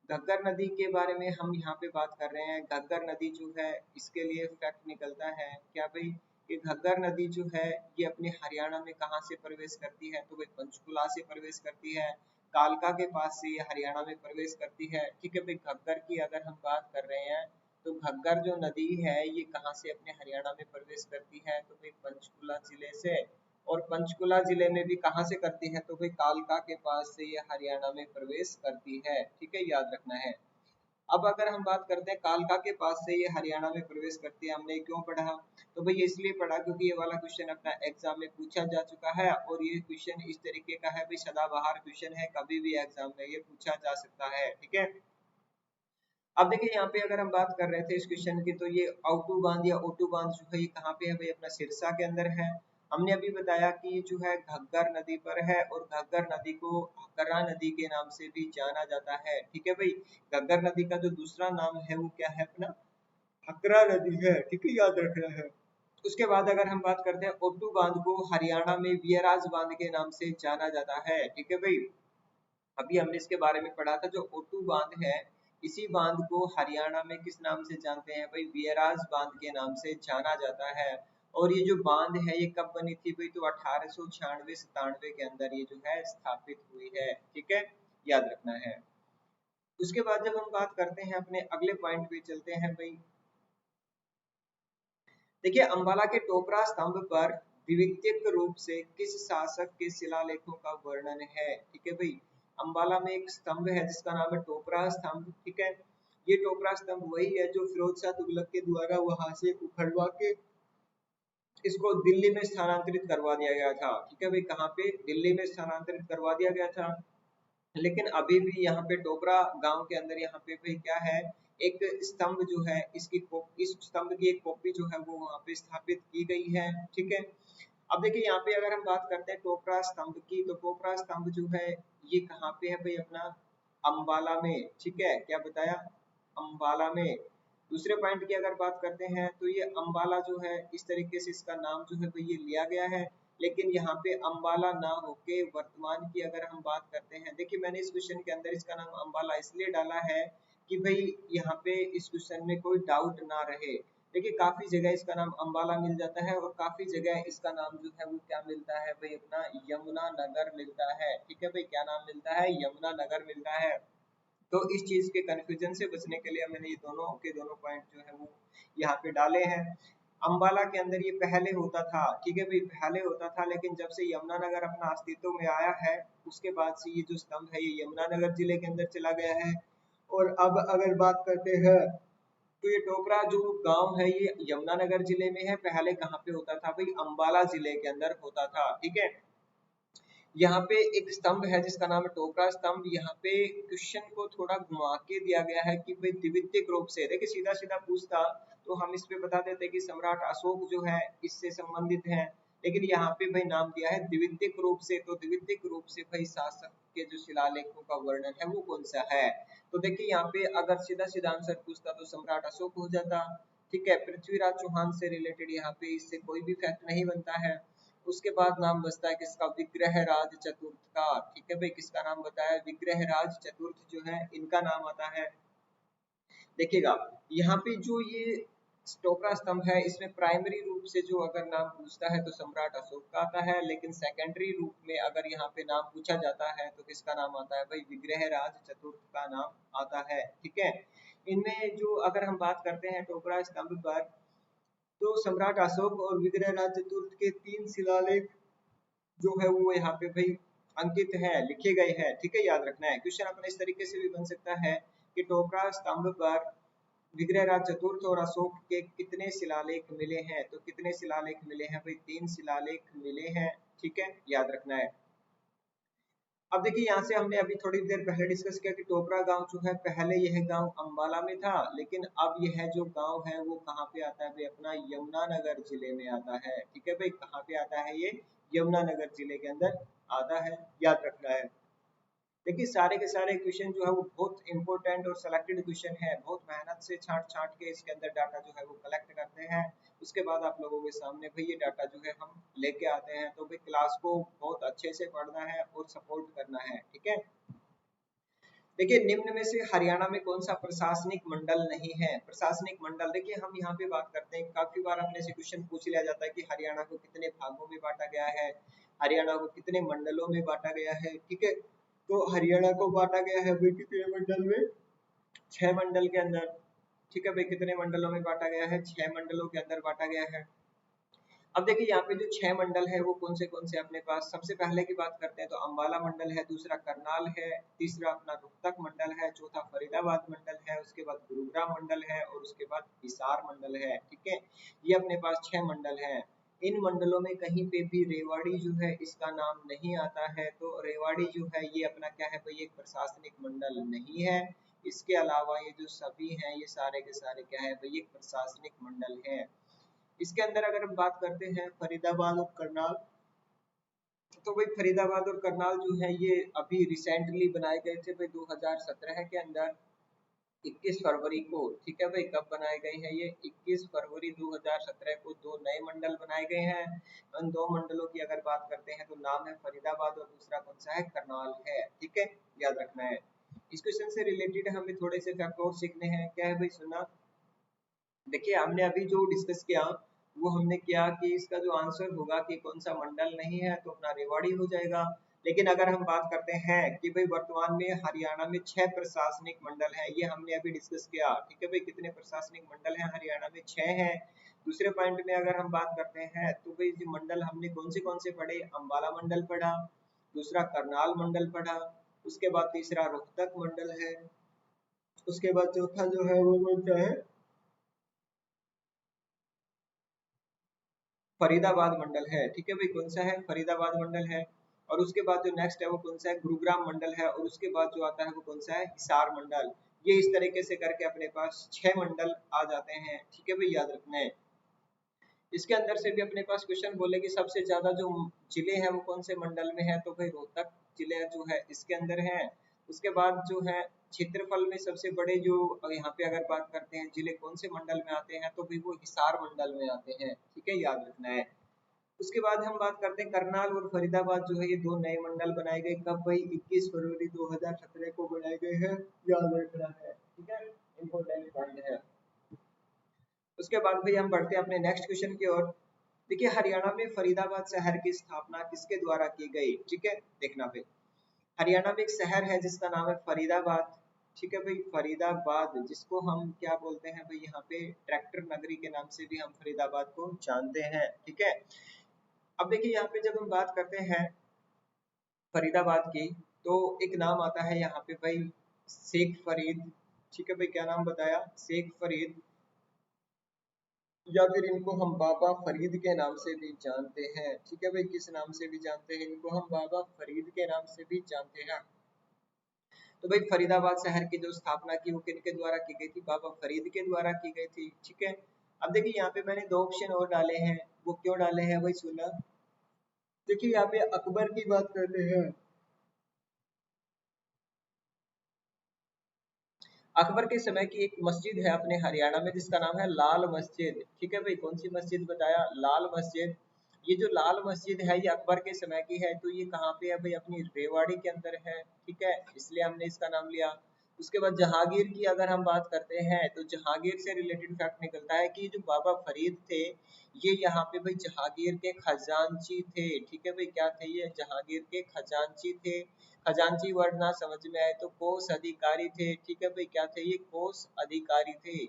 घग्गर नदी के बारे में हम यहाँ पे बात कर रहे हैं। घग्गर नदी जो है इसके लिए फैक्ट निकलता है क्या भाई? कि घग्गर नदी जो है ये अपने हरियाणा में कहाँ से प्रवेश करती है? तो भाई पंचकुला से प्रवेश करती है। कालका के पास से ये हरियाणा में प्रवेश करती है, ठीक है भाई। घग्गर की अगर हम बात कर रहे हैं तो घग्गर जो नदी है ये कहाँ से अपने हरियाणा में प्रवेश करती है? तो भाई पंचकुला जिले से। और पंचकुला जिले में भी कहाँ से करती है? तो भाई कालका के पास से ये हरियाणा में प्रवेश करती है, ठीक है, याद रखना है। अब अगर हम बात करते हैं कालका के पास से ये हरियाणा में प्रवेश करती है, हमने क्यों पढ़ा? तो भाई इसलिए पढ़ा क्योंकि ये वाला क्वेश्चन अपना एग्जाम में पूछा जा चुका है और ये क्वेश्चन इस तरीके का है भाई, सदाबहार क्वेश्चन है, कभी भी एग्जाम में ये पूछा जा सकता है। ठीक है, अब देखिए यहाँ पे अगर हम बात कर रहे थे इस क्वेश्चन की, तो ये आउटू बांध या ओटू बांध जो है ये कहाँ पे है भाई? अपना सिरसा के अंदर है। हमने अभी बताया कि ये जो है घग्गर नदी पर है और घग्गर नदी को हकरा नदी के नाम से भी जाना जाता है। ठीक है भाई, घग्गर नदी का जो दूसरा नाम है वो क्या है? अपना हकरा नदी है। ठीक है, याद रखना है। उसके बाद अगर हम बात करते हैं ओटू बांध को हरियाणा में वीराज बांध के नाम से जाना जाता है। ठीक है भाई, अभी हमने इसके बारे में पढ़ा था। जो ओटू बांध है, इसी बांध को हरियाणा में किस नाम से जानते हैं भाई? वीराज बांध के नाम से जाना जाता है। और ये जो बांध है ये कब बनी थी भाई? तो 1896-97 के अंदर ये जो है स्थापित हुई है। ठीक है, याद रखना है। उसके बाद जब हम बात करते हैं अपने अगले पॉइंट पे चलते हैं भाई, देखिए अंबाला के टोपरा स्तंभ पर द्वितीयक रूप से किस शासक के शिलालेखों का वर्णन है? ठीक है भाई, अंबाला में एक स्तंभ है जिसका नाम है टोपरा स्तंभ। ठीक है, ये टोपरा स्तंभ वही है जो फिरोज शाह तुगलक के द्वारा वहां से उखड़वा के इसको दिल्ली में स्थानांतरित करवा दिया गया था। ठीक है भाई, कहाँ पे? दिल्ली में स्थानांतरित करवा दिया गया था। लेकिन अभी भी यहाँ पे टोपरा गांव के अंदर यहाँ पे भाई क्या है? एक स्तंभ जो है इस स्तंभ की एक कॉपी जो है वो वहां पे स्थापित की गई है। ठीक है, अब देखिए यहाँ पे अगर हम बात करते हैं टोपरा स्तंभ की, तो टोपरा स्तंभ जो है ये कहाँ पे है भाई? अपना अम्बाला में। ठीक है, क्या बताया? अम्बाला में। दूसरे पॉइंट की अगर बात करते हैं तो ये अम्बाला जो है इस तरीके से इसका नाम जो है भाई ये लिया गया है। लेकिन यहाँ पे अम्बाला ना होके वर्तमान की अगर हम बात करते हैं, देखिए मैंने इस क्वेश्चन के अंदर इसका नाम अम्बाला इसलिए डाला है कि भाई यहाँ पे इस क्वेश्चन में कोई डाउट ना रहे। देखिए काफी जगह इसका नाम अम्बाला मिल जाता है और काफी जगह इसका नाम जो है वो क्या मिलता है भाई? अपना यमुना नगर मिलता है। ठीक है भाई, क्या नाम मिलता है? यमुना नगर मिलता है। तो इस चीज के कंफ्यूजन से बचने के लिए मैंने ये दोनों के दोनों पॉइंट जो है वो यहाँ पे डाले हैं। अम्बाला के अंदर ये पहले होता था। ठीक है भाई, पहले होता था, लेकिन जब से यमुनानगर अपना अस्तित्व में आया है उसके बाद से ये जो स्तंभ है ये यमुनानगर जिले के अंदर चला गया है। और अब अगर बात करते हैं तो ये टोकरा जो गांव है ये यमुनानगर जिले में है। पहले कहाँ पे होता था भाई? अम्बाला जिले के अंदर होता था। ठीक है, यहाँ पे एक स्तंभ है जिसका नाम है टोकरा स्तंभ। यहाँ पे क्वेश्चन को थोड़ा घुमा के दिया गया है कि भाई द्वितीयक रूप से, देखिए सीधा सीधा पूछता तो हम इस पे बता देते कि सम्राट अशोक जो है इससे संबंधित है, लेकिन यहाँ पे भाई नाम दिया है द्वितीयक रूप से। तो द्वितीयक रूप से भाई शासक के जो शिलालेखों का वर्णन है वो कौन सा है? तो देखिए यहाँ पे अगर सीधा सीधा आंसर पूछता तो सम्राट अशोक हो जाता। ठीक है, पृथ्वीराज चौहान से रिलेटेड यहाँ पे इससे कोई भी फैक्ट नहीं बनता है। उसके बाद नाम बचता है किसका? विग्रहराज चतुर्थ का। ठीक है भाई, किसका नाम बताया? विग्रहराज चतुर्थ जो है इनका नाम आता है। देखिएगा यहाँ पे जो ये टोकरा स्तंभ है इसमें प्राइमरी रूप से जो अगर नाम पूछता है तो सम्राट अशोक का आता है, लेकिन सेकेंडरी रूप में अगर यहाँ पे नाम पूछा जाता है तो किसका नाम आता है भाई? विग्रहराज चतुर्थ का नाम आता है। ठीक है, इनमें जो अगर हम बात करते हैं टोकरा स्तंभ पर, तो सम्राट अशोक और विग्रहराज चतुर्थ के 3 शिलालेख जो है वो यहाँ पे भाई अंकित है, लिखे गए हैं। ठीक है, याद रखना है। क्वेश्चन अपने इस तरीके से भी बन सकता है कि टोकरा स्तंभ पर विग्रहराज चतुर्थ और अशोक के कितने शिलालेख मिले हैं? तो कितने शिलालेख मिले हैं भाई? 3 शिलालेख मिले हैं। ठीक है, याद रखना है। अब देखिए यहाँ से हमने अभी थोड़ी देर पहले डिस्कस किया कि टोपरा गांव जो है पहले यह गांव अंबाला में था, लेकिन अब यह जो गांव है वो कहाँ पे आता है भाई? अपना यमुनानगर जिले में आता है। ठीक है भाई, कहाँ पे आता है ये? यमुनानगर जिले के अंदर आता है, याद रखना है। देखिए सारे के सारे क्वेश्चन जो है वो बहुत इंपॉर्टेंट और सिलेक्टेड क्वेश्चन है। बहुत मेहनत से छांट छांट के इसके अंदर डाटा जो है वो कलेक्ट करते हैं। उसके बाद आप लोगों के सामने भाई ये डाटा जो है हम लेके आते हैं। तो भाई क्लास को बहुत अच्छे से पढ़ना है और सपोर्ट करना है। ठीक है, देखिए निम्न में से हरियाणा में कौन सा प्रशासनिक मंडल नहीं है? प्रशासनिक मंडल, देखिए हम यहाँ पे बात करते हैं, काफी बार अपने से क्वेश्चन पूछ लिया जाता है कि हरियाणा को कितने भागों में बांटा गया है, हरियाणा को कितने मंडलों में बांटा गया है। ठीक है, तो हरियाणा को बांटा गया है भाई कितने मंडल में? 6 मंडल के अंदर। ठीक है भाई, कितने मंडलों में बांटा गया है? 6 मंडलों के अंदर बांटा गया है। अब देखिए यहाँ पे जो 6 मंडल है वो कौन से अपने पास, सबसे पहले की बात करते हैं तो अंबाला मंडल है, दूसरा करनाल है, तीसरा अपना रोहतक मंडल है, चौथा फरीदाबाद मंडल है, उसके बाद गुरुग्राम मंडल है और उसके बाद हिसार मंडल है। ठीक है, ये अपने पास 6 मंडल है। इन मंडलों में कहीं पे भी रेवाड़ी जो है इसका नाम नहीं आता है, तो रेवाड़ी जो है ये अपना क्या है भाई, एक प्रशासनिक मंडल नहीं है। इसके अलावा ये जो सभी हैं ये सारे के सारे क्या है भाई, एक प्रशासनिक मंडल है। इसके अंदर अगर हम बात करते हैं फरीदाबाद और करनाल, तो भाई फरीदाबाद और करनाल जो है ये अभी रिसेंटली बनाए गए थे भाई 2017 के अंदर, 21 फरवरी को। ठीक है भाई, कब बनाए गए हैं ये, 21 फरवरी 2017 को दो नए मंडल बनाए गए हैं। उन दो मंडलों की अगर बात करते हैं तो नाम है फरीदाबाद और दूसरा कौन सा है, करनाल है। ठीक है, याद रखना है। इस क्वेश्चन से रिलेटेड हमें थोड़े से फैक्ट और सीखने हैं। क्या है भाई, सुना, देखिए हमने अभी जो डिस्कस किया वो हमने किया कि इसका जो आंसर होगा कि कौन सा मंडल नहीं है तो अपना रेवाड़ी हो जाएगा। लेकिन अगर हम बात करते हैं कि भाई वर्तमान में हरियाणा में 6 प्रशासनिक मंडल हैं, ये हमने अभी डिस्कस किया। ठीक है भाई, कितने प्रशासनिक मंडल हैं हरियाणा में, 6 हैं। दूसरे पॉइंट में अगर हम बात करते हैं तो भाई जो मंडल हमने कौन से पढ़े, अंबाला मंडल पढ़ा, दूसरा करनाल मंडल पढ़ा, उसके बाद तीसरा रोहतक मंडल है, उसके बाद चौथा जो है वो कौन सा है, फरीदाबाद मंडल है। ठीक है भाई, कौन सा है, फरीदाबाद मंडल है। और उसके बाद जो नेक्स्ट है वो कौन सा है, गुरुग्राम मंडल है। और उसके बाद जो आता है वो कौन सा है, हिसार मंडल। ये इस तरीके से करके अपने पास 6 मंडल आ जाते हैं। ठीक है भाई, याद रखना है। इसके अंदर से भी अपने पास क्वेश्चन बोले कि सबसे ज्यादा जो जिले हैं वो कौन से मंडल में है, तो भाई रोहतक जिले जो है इसके अंदर है। उसके बाद जो है क्षेत्रफल में सबसे बड़े जो यहाँ पे अगर बात करते हैं जिले कौन से मंडल में आते हैं, तो भाई वो हिसार मंडल में आते हैं। ठीक है, याद रखना है। उसके बाद हम बात करते हैं करनाल और फरीदाबाद जो है ये दो नए मंडल बनाए गए, कब भाई, 21 फरवरी 2017 को बनाए गए हैं, याद रखना है। ठीक है, इंपॉर्टेंट पॉइंट है। उसके बाद भाई हम बढ़ते हैं अपने नेक्स्ट क्वेश्चन की ओर। देखिए हरियाणा में फरीदाबाद शहर की स्थापना किसके द्वारा की गई। ठीक है, देखना भाई, हरियाणा में एक शहर है जिसका नाम है फरीदाबाद। ठीक है भाई, फरीदाबाद जिसको हम क्या बोलते हैं भाई, यहाँ पे ट्रैक्टर नगरी के नाम से भी हम फरीदाबाद को जानते हैं। ठीक है, अब देखिए यहाँ पे जब हम बात करते हैं फरीदाबाद की, तो एक नाम आता है यहाँ पे भाई, शेख फरीद। ठीक है भाई, क्या नाम बताया, शेख फरीद, या फिर इनको हम बाबा फरीद के नाम से भी जानते हैं। ठीक है भाई, किस नाम से भी जानते हैं, इनको हम बाबा फरीद के नाम से भी जानते हैं। तो भाई फरीदाबाद शहर की जो स्थापना की वो किनके द्वारा की गई थी, बाबा फरीद के द्वारा की गई थी। ठीक है, अब देखिए यहाँ पे मैंने दो ऑप्शन और डाले हैं, वो क्यों डाले हैं भाई, सुना, देखिए यहाँ पे अकबर की बात करते हैं। अकबर के समय की एक मस्जिद है अपने हरियाणा में जिसका नाम है लाल मस्जिद। ठीक है भाई, कौन सी मस्जिद बताया, लाल मस्जिद। ये जो लाल मस्जिद है ये अकबर के समय की है, तो ये कहाँ पे है भाई, अपनी रेवाड़ी के अंदर है। ठीक है, इसलिए हमने इसका नाम लिया। उसके बाद जहांगीर की अगर हम बात करते हैं तो जहांगीर से रिलेटेड फैक्ट निकलता है कि जो बाबा फरीद थे ये यहाँ पे भाई जहांगीर के खजांची थे। ठीक है भाई, क्या थे ये, जहांगीर के खजांची थे। खजांची वर्ड ना समझ में आए तो कोष अधिकारी थे। ठीक है भाई, क्या थे ये, कोष अधिकारी थे।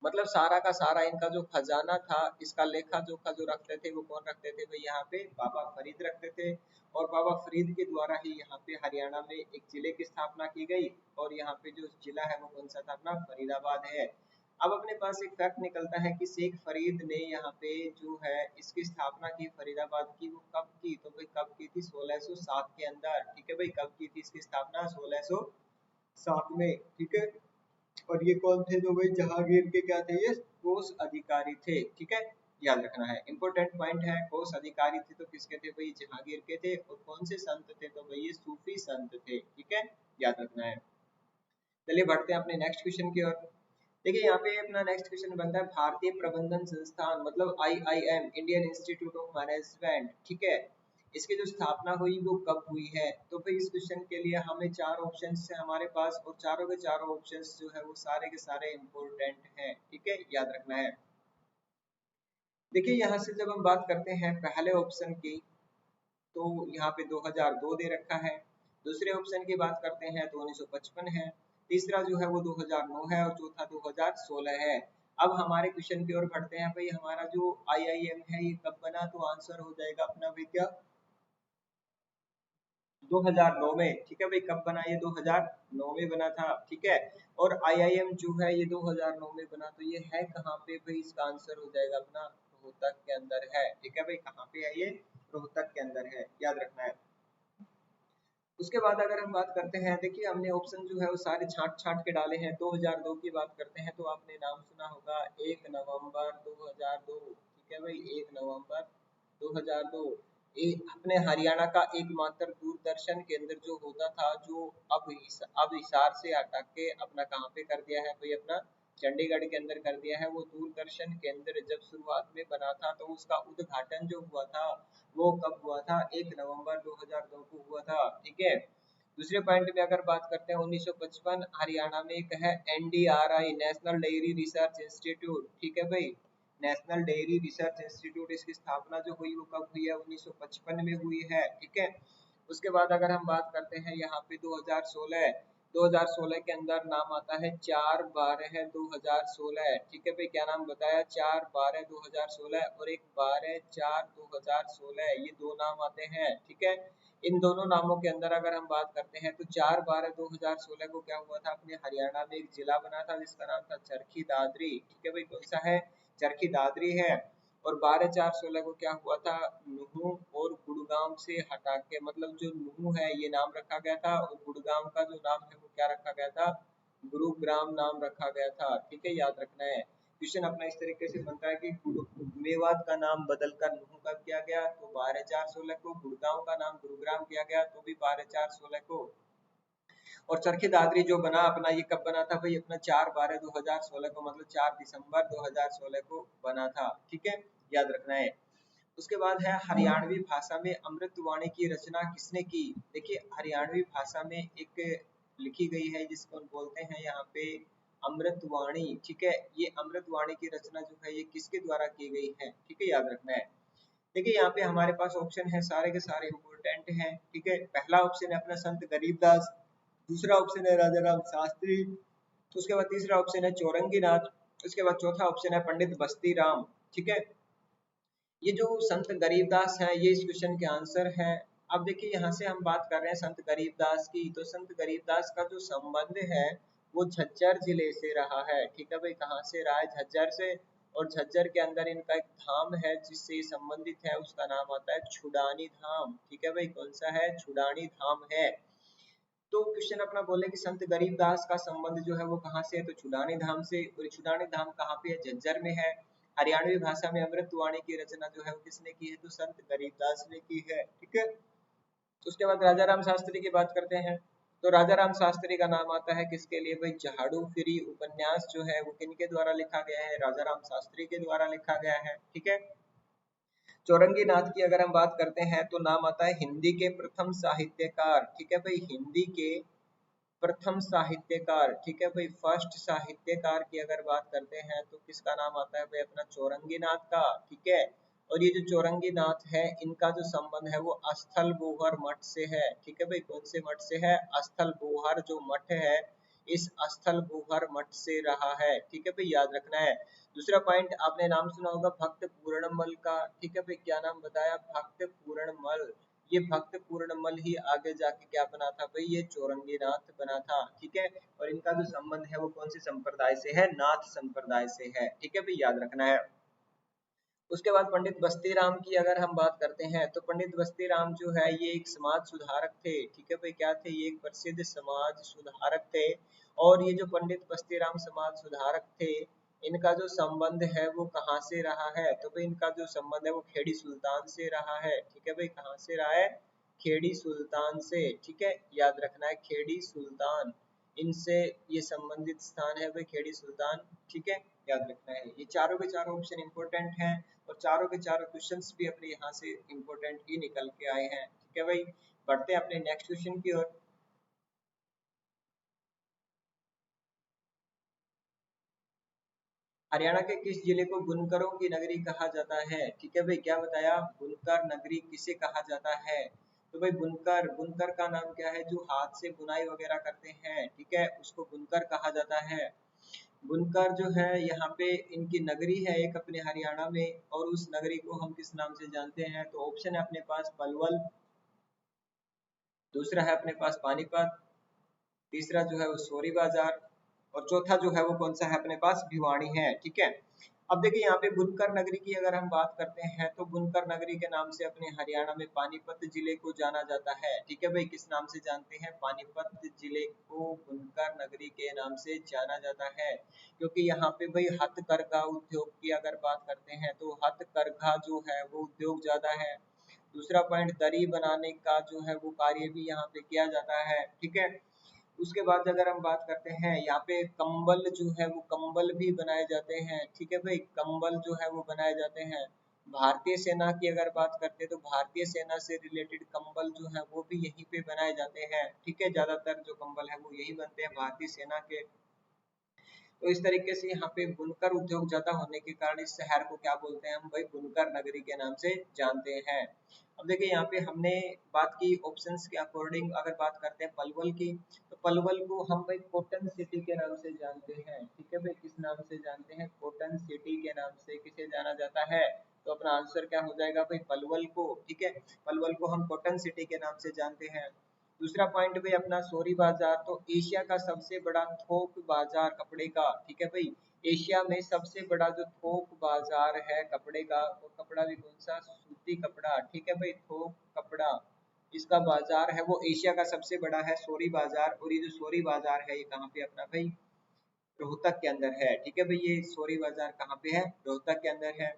मतलब सारा का सारा इनका जो खजाना था, इसका लेखा जोखा जो रखते थे वो कौन रखते थे भाई, यहाँ पे बाबा फरीद रखते थे। और बाबा फरीद के द्वारा ही यहाँ पे हरियाणा में एक जिले की स्थापना की गई। और यहाँ पे जो जिला है वो कौन सा था, अपना फरीदाबाद है। अब अपने पास एक फैक्ट निकलता है कि शेख फरीद ने यहाँ पे जो है इसकी स्थापना की फरीदाबाद की, वो कब की, तो भाई कब की थी, 1607 के अंदर। ठीक है भाई, कब की थी इसकी स्थापना, 1607 में। ठीक है, और ये कौन थे, जो भाई जहांगीर के क्या थे, ये कोष अधिकारी थे। ठीक है, याद रखना है, इंपॉर्टेंट पॉइंट है। कोष अधिकारी थे तो किसके थे भाई, जहांगीर के थे। और कौन से संत थे, तो भाई ये सूफी संत थे। ठीक है, याद रखना है। चलिए बढ़ते हैं अपने नेक्स्ट क्वेश्चन की ओर। देखिए यहाँ पे अपना नेक्स्ट क्वेश्चन बनता है, भारतीय प्रबंधन संस्थान मतलब IIM, Indian institute of management. ठीक है, इसकी जो स्थापना हुई वो कब हुई है, तो फिर इस क्वेश्चन के लिए हमें चार ऑप्शन है हमारे पास, और चारों के चारों ऑप्शन जो है वो सारे के सारे इंपॉर्टेंट हैं। ठीक है, याद रखना है। देखिए यहाँ से जब हम बात करते हैं पहले ऑप्शन की, तो यहाँ पे 2002 दे रखा है। दूसरे ऑप्शन की बात करते हैं तो 1955 है। तीसरा जो है वो 2009 है और चौथा 2016 है। अब हमारे क्वेश्चन की ओर बढ़ते हैं भाई। हमारा जो IIM है ये कब बना, तो आंसर हो जाएगा अपना भाई क्या 2009 में। ठीक है भाई, कब बना, ये 2009 में बना था। ठीक है, और IIM जो है ये 2009 में बना, तो ये है कहाँ पे भाई, इसका आंसर हो जाएगा अपना रोहतक के अंदर है। ठीक है भाई, कहाँ पे है ये, रोहतक के अंदर है, याद रखना है। उसके बाद अगर हम बात करते हैं, देखिए हमने ऑप्शन जो है वो सारे छांट छांट के डाले हैं। 2002 की बात करते हैं तो आपने नाम सुना होगा 1 नवंबर 2002। ठीक है भाई, 1 नवंबर 2002 ये अपने हरियाणा का एकमात्र दूरदर्शन केंद्र जो होता था, जो अब हिसार से हटा के अपना कहाँ पे कर दिया है भाई, अपना चंडीगढ़ के अंदर कर दिया है। वो दूरदर्शन केंद्र जब शुरुआत में बना था तो उसका उद्घाटन जो हुआ था वो कब हुआ था, 1 नवंबर 2002 को हुआ था। ठीक है, दूसरे पॉइंट में अगर बात करते हैं 1955 हरियाणा में एक है NDRI, national dairy research institute. ठीक है भाई, नेशनल डेयरी रिसर्च इंस्टीट्यूट, इसकी स्थापना जो हुई वो कब हुई है, 1955 में हुई है। ठीक है, उसके बाद अगर हम बात करते हैं यहाँ पे 2016 के अंदर नाम आता है 4/12/2016। ठीक है भाई, क्या नाम बताया, 4/12/2016 और एक 12/4/2016, ये दो नाम आते हैं। ठीक है, इन दोनों नामों के अंदर अगर हम बात करते हैं तो 4/12/2016 को क्या हुआ था, अपने हरियाणा में एक जिला बना था जिसका नाम था चरखी दादरी। ठीक है भाई, कौन सा है, चरखी दादरी है। और 12/4/16 को क्या हुआ था, नुहू और गुड़गांव से हटा के, मतलब जो नुहू है ये नाम रखा गया था और गुड़गांव का जो नाम है वो क्या रखा गया था, गुरुग्राम नाम रखा गया था। ठीक है, याद रखना है। क्वेश्चन अपना इस तरीके से बनता है कि मेवात का नाम बदलकर नुहू कब किया गया, तो 12/4/16 को। गुड़गांव का नाम गुरुग्राम किया गया तो भी 12/4/16 को। और चरखी दादरी जो बना अपना, ये कब बना था भाई, अपना 4/12/2016 को, मतलब 4 दिसंबर 2016 को बना था। ठीक है, याद रखना है। उसके बाद है हरियाणवी भाषा में अमृतवाणी की रचना किसने की। देखिए हरियाणवी भाषा में एक लिखी गई है जिसको हम बोलते हैं यहाँ पे अमृतवाणी। ठीक है, ये अमृतवाणी की रचना जो है ये किसके द्वारा की गई है। ठीक है, याद रखना है। देखिए यहाँ पे हमारे पास ऑप्शन है, सारे के सारे इंपोर्टेंट हैं। ठीक है, पहला ऑप्शन है अपना संत गरीबदास, दूसरा ऑप्शन है राजा राम शास्त्री, उसके बाद तीसरा ऑप्शन है चौरंगी नाथ, उसके बाद चौथा ऑप्शन है पंडित बस्ती राम। ठीक है, ये जो संत गरीबदास है ये इस क्वेश्चन के आंसर है। अब देखिए यहाँ से हम बात कर रहे हैं संत गरीबदास की, तो संत गरीबदास का जो संबंध है वो झज्जर जिले से रहा है। ठीक है भाई, कहाँ से रहा है, झज्जर से। और झज्जर के अंदर इनका एक धाम है जिससे संबंधित है, उसका नाम आता है छुडानी धाम। ठीक है भाई, कौन सा है, छुडानी धाम है। तो क्वेश्चन अपना बोले कि संत गरीबदास का संबंध जो है वो कहाँ से है, तो छुडानी धाम से। और छुडानी धाम कहाँ पे है, झज्जर में है। हरियाणवी भाषा में अमृतवाणी की रचना जो है वो किसने की है, तो संत गरीबदास ने की है। ठीक है, उसके बाद राजा राम शास्त्री की बात करते हैं। तो राजा राम शास्त्री का नाम आता है किसके लिए भाई, झाड़ू फिरी उपन्यास जो है वो किनके द्वारा लिखा गया है, राजा राम शास्त्री के द्वारा लिखा गया है। ठीक है, चौरंगी नाथ की अगर हम बात करते हैं तो नाम आता है हिंदी के प्रथम साहित्यकार। ठीक है भाई, हिंदी के प्रथम साहित्यकार। ठीक है भाई, फर्स्ट साहित्यकार की अगर बात करते हैं तो किसका नाम आता है भाई, अपना चौरंगी नाथ का। ठीक है, और ये जो चौरंगी नाथ है इनका जो संबंध है वो स्थल बोहर मठ से है। ठीक है भाई, कौन से मठ से है, स्थल बोहर जो मठ है इस स्थल बोहर मठ से रहा है। ठीक है भाई, याद रखना है। दूसरा पॉइंट आपने नाम सुना होगा भक्त पूर्णमल का। ठीक है भाई, क्या नाम बताया, भक्त पूर्णमल। ये भक्त पूर्णमल ही आगे जाके क्या बना था भाई, ये चौरंगीनाथ बना था। ठीक है, और इनका जो संबंध है वो कौन से संप्रदाय से है, नाथ संप्रदाय से है। ठीक है भाई, याद रखना है। उसके बाद पंडित बस्ती राम की अगर हम बात करते हैं तो पंडित बस्ती राम जो है ये एक समाज सुधारक थे। ठीक है भाई, क्या थे, ये एक प्रसिद्ध समाज सुधारक थे। और ये जो पंडित बस्ती राम समाज सुधारक थे इनका जो संबंध है वो कहाँ से रहा है, तो भाई इनका जो संबंध है वो खेड़ी सुल्तान से रहा है। ठीक है भाई, कहाँ से रहा है, खेड़ी सुल्तान से। ठीक है, याद रखना है, खेड़ी सुल्तान, इनसे ये संबंधित स्थान है भाई खेड़ी सुल्तान। ठीक है, याद रखना है। ये चारों के चारों ऑप्शन इंपॉर्टेंट हैं और चारों के चारों क्वेश्चंस भी अपने यहाँ से इंपॉर्टेंट ही निकल के आए हैं। ठीक है भाई, बढ़ते हैं अपने नेक्स्ट क्वेश्चन की ओर। हरियाणा के किस जिले को बुनकरों की नगरी कहा जाता है। ठीक है भाई, क्या बताया, बुनकर नगरी किसे कहा जाता है, तो भाई बुनकर, बुनकर का नाम क्या है, जो हाथ से बुनाई वगैरह करते हैं। ठीक है, उसको बुनकर कहा जाता है। बुनकर जो है यहाँ पे इनकी नगरी है एक अपने हरियाणा में, और उस नगरी को हम किस नाम से जानते हैं? तो ऑप्शन है अपने पास पलवल, दूसरा है अपने पास पानीपत, तीसरा जो है वो सोरी बाजार, और चौथा जो है वो कौन सा है अपने पास? भिवानी है। ठीक है, अब देखिए यहाँ पे बुनकर नगरी की अगर हम बात करते हैं तो बुनकर नगरी के नाम से अपने हरियाणा में पानीपत जिले को जाना जाता है। ठीक है भाई, किस नाम से जानते हैं? पानीपत जिले को बुनकर नगरी के नाम से जाना जाता है, क्योंकि यहाँ पे भाई हथकरघा उद्योग की अगर बात करते हैं तो हथकरघा जो है वो उद्योग ज्यादा है। दूसरा पॉइंट, दरी बनाने का जो है वो कार्य भी यहाँ पे किया जाता है। ठीक है, उसके बाद अगर हम बात करते हैं यहाँ पे कंबल जो है वो कंबल भी बनाए जाते हैं। ठीक है भाई, कंबल जो है वो बनाए जाते हैं। भारतीय सेना की अगर बात करते हैं तो भारतीय सेना से रिलेटेड कंबल जो है वो भी यहीं पे बनाए जाते हैं। ठीक है, ज्यादातर जो कंबल है वो यही बनते हैं भारतीय सेना के। तो इस तरीके से यहाँ पे बुनकर उद्योग ज्यादा होने के कारण इस शहर को क्या बोलते हैं हम भाई? बुनकर नगरी के नाम से जानते हैं। अब देखिए यहाँ पे हमने बात की ऑप्शंस के अकॉर्डिंग, अगर बात करते हैं पलवल की, तो पलवल को हम भाई कॉटन सिटी के नाम से जानते हैं। ठीक है भाई, किस नाम से जानते हैं? कॉटन सिटी के नाम से किसे जाना जाता है? तो अपना आंसर क्या हो जाएगा भाई? पलवल को। ठीक है, पलवल को हम कॉटन सिटी के नाम से जानते हैं। दूसरा पॉइंट भी अपना सोरी बाजार, तो एशिया का सबसे बड़ा थोक बाजार कपड़े का। ठीक है भाई, एशिया में सबसे बड़ा जो थोक बाजार है कपड़े का, वो कपड़ा भी कौन सा? सूती कपड़ा। ठीक है भाई, थोक कपड़ा इसका बाजार है वो एशिया का सबसे बड़ा है, सोरी बाजार। और ये जो सोरी बाजार है ये कहाँ पे अपना भाई? रोहतक के अंदर है। ठीक है भाई, ये सोरी बाजार कहाँ पे है? रोहतक के अंदर है।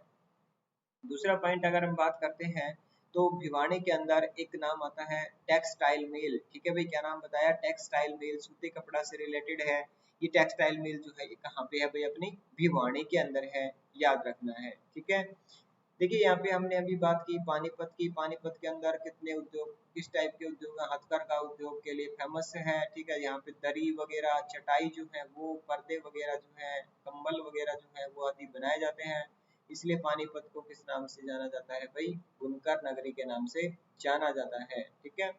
दूसरा पॉइंट अगर हम बात करते हैं तो भिवानी के अंदर एक नाम आता है टेक्सटाइल मिल। ठीक है भाई, क्या नाम बताया? टेक्सटाइल मिल, सूती कपड़ा से रिलेटेड है। ये टेक्सटाइल मिल जो है ये कहाँ पे है भाई? अपनी भिवानी के अंदर है, याद रखना है। ठीक है, देखिए यहाँ पे हमने अभी बात की पानीपत की। पानीपत के अंदर कितने उद्योग, किस टाइप के उद्योग हैं? हथकरघा उद्योग के लिए फेमस है। ठीक है, यहाँ पे दरी वगैरह, चटाई जो है वो, पर्दे वगैरह जो है, कंबल वगैरह जो है वो आदि बनाए जाते हैं। इसलिए पानीपत को किस नाम से जाना जाता है भाई? बुनकर नगरी के नाम से जाना जाता है। ठीक है,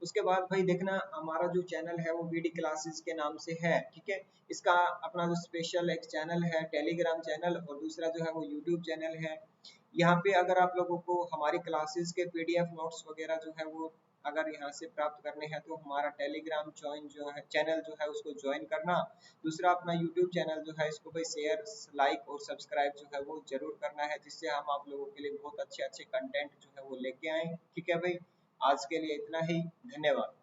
उसके बाद भाई देखना हमारा जो चैनल है वो बीडी क्लासेस के नाम से है। ठीक है, इसका अपना जो स्पेशल एक चैनल है टेलीग्राम चैनल, और दूसरा जो है वो यूट्यूब चैनल है। यहाँ पे अगर आप लोगों को हमारी क्लासेस के पीडीएफ नोट्स वगैरह जो है वो अगर यहाँ से प्राप्त करने हैं तो हमारा टेलीग्राम ज्वाइन जो है चैनल जो है उसको ज्वाइन करना। दूसरा अपना यूट्यूब चैनल जो है इसको भाई शेयर, लाइक और सब्सक्राइब जो है वो जरूर करना है, जिससे हम आप लोगों के लिए बहुत अच्छे अच्छे कंटेंट जो है वो लेके आए। ठीक है भाई, आज के लिए इतना ही, धन्यवाद।